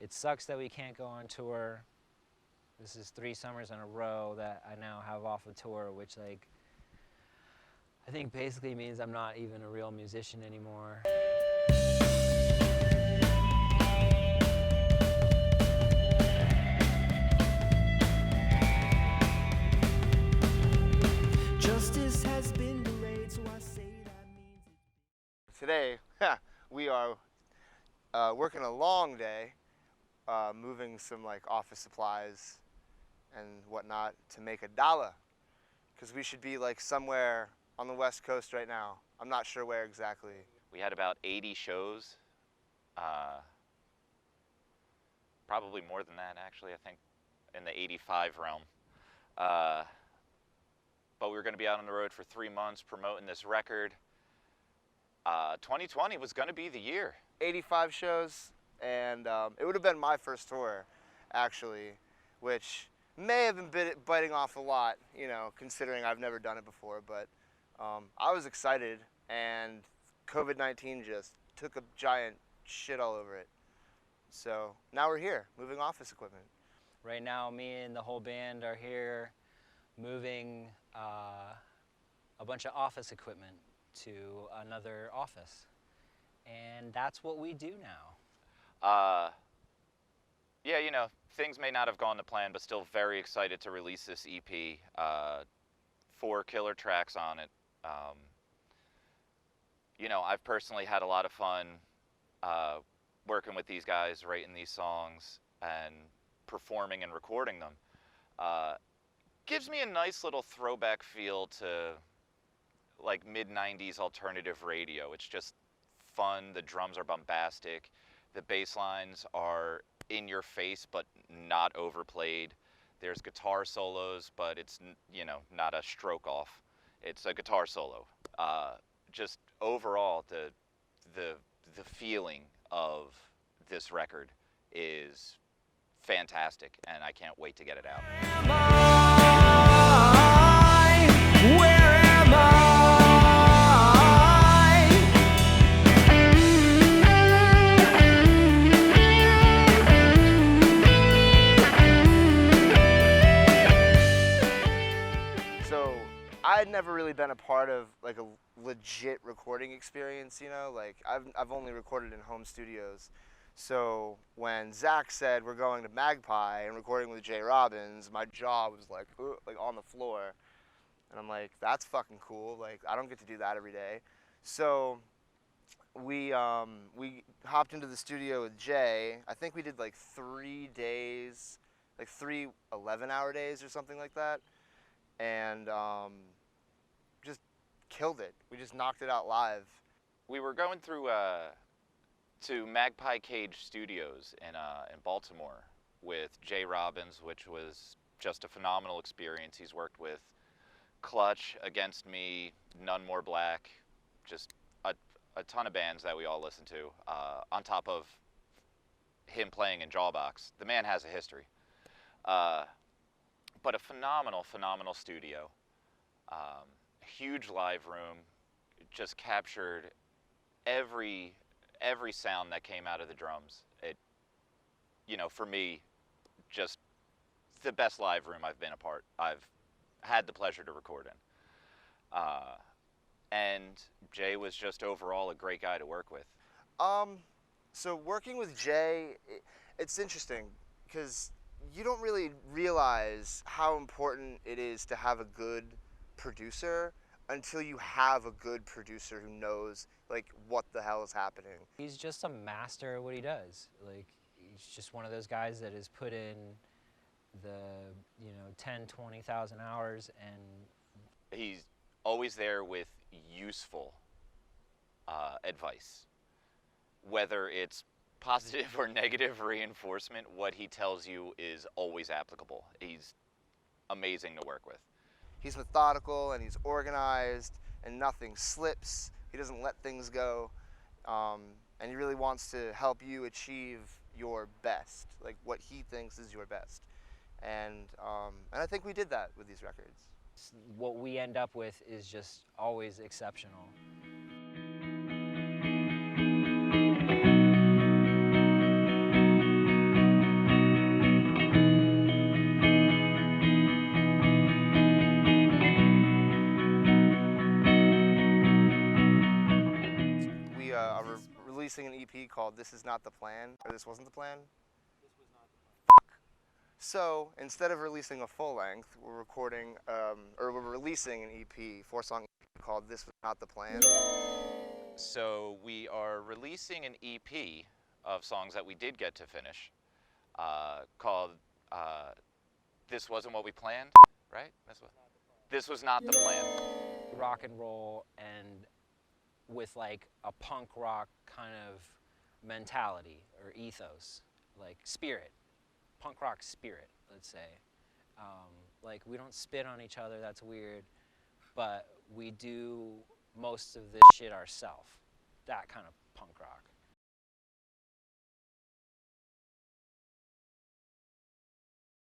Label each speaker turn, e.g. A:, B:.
A: It sucks that we can't go on tour. This is 3 summers in a row that I now have off of tour, which like I think basically means I'm not even a real musician anymore.
B: Justice has been delayed, so I say that means it.
C: Today, we are working a long day, moving some like office supplies and whatnot to make $1, because we should be like somewhere on the West Coast right now. I'm not sure where exactly.
D: We had about 80 shows, probably more than that actually, I think in the 85 realm. But we were going to be out on the road for 3 months promoting this record. 2020 was going to be the year.
C: 85 shows, and it would have been my first tour, actually, which may have been biting off a lot, you know, considering I've never done it before, but I was excited, and COVID-19 just took a giant shit all over it. So now we're here, moving office equipment.
A: Right now, me and the whole band are here moving a bunch of office equipment to another office. And that's what we do now.
D: Yeah, you know, things may not have gone to plan, but still very excited to release this EP. 4 killer tracks on it. You know, I've personally had a lot of fun working with these guys, writing these songs, and performing and recording them. Gives me a nice little throwback feel to like mid-90s alternative radio. It's just fun, the drums are bombastic, the bass lines are in your face but not overplayed. There's guitar solos, but it's, you know, not a stroke off. It's a guitar solo. Just overall, the feeling of this record is fantastic, and I can't wait to get it out.
B: Where am I?
C: So I had never really been a part of like a legit recording experience, you know, like I've only recorded in home studios. So when Zach said we're going to Magpie and recording with J. Robbins, my jaw was like on the floor. And I'm like, that's fucking cool. Like, I don't get to do that every day. So we hopped into the studio with Jay. I think we did like 3 days, like 3 11-hour days or something like that. And just killed it. We just knocked it out live.
D: We were going through to Magpie Cage Studios in Baltimore with Jay Robbins, which was just a phenomenal experience. He's worked with Clutch, Against Me, None More Black, just a ton of bands that we all listen to, on top of him playing in Jawbox. The man has a history. But a phenomenal, phenomenal studio. Huge live room, just captured every sound that came out of the drums. It, you know, for me, just the best live room I've been a part. I've had the pleasure to record in. And Jay was just overall a great guy to work with.
C: So working with Jay, it's interesting because you don't really realize how important it is to have a good producer until you have a good producer who knows like what the hell is happening.
A: He's just a master at what he does. Like, he's just one of those guys that has put in the, 10, 20,000 hours, and
D: He's always there with useful advice. Whether it's positive or negative reinforcement, what he tells you is always applicable. He's amazing to work with.
C: He's methodical and he's organized and nothing slips. He doesn't let things go. And he really wants to help you achieve your best, like what he thinks is your best. And I think we did that with these records.
A: what we end up with is just always exceptional.
C: called This Is Not the Plan, or This Wasn't the Plan.
A: This was not the plan.
C: So instead of releasing a full length, we're recording, or we're releasing an EP, 4-song EP called This Was Not the Plan.
D: So we are releasing an EP of songs that we did get to finish, called This Wasn't What We Planned, right? This was not the plan.
A: Rock and roll, and with like a punk rock kind of mentality or ethos, like spirit, punk rock spirit, let's say. Like, we don't spit on each other, that's weird, but we do most of this shit ourselves. That kind of punk rock.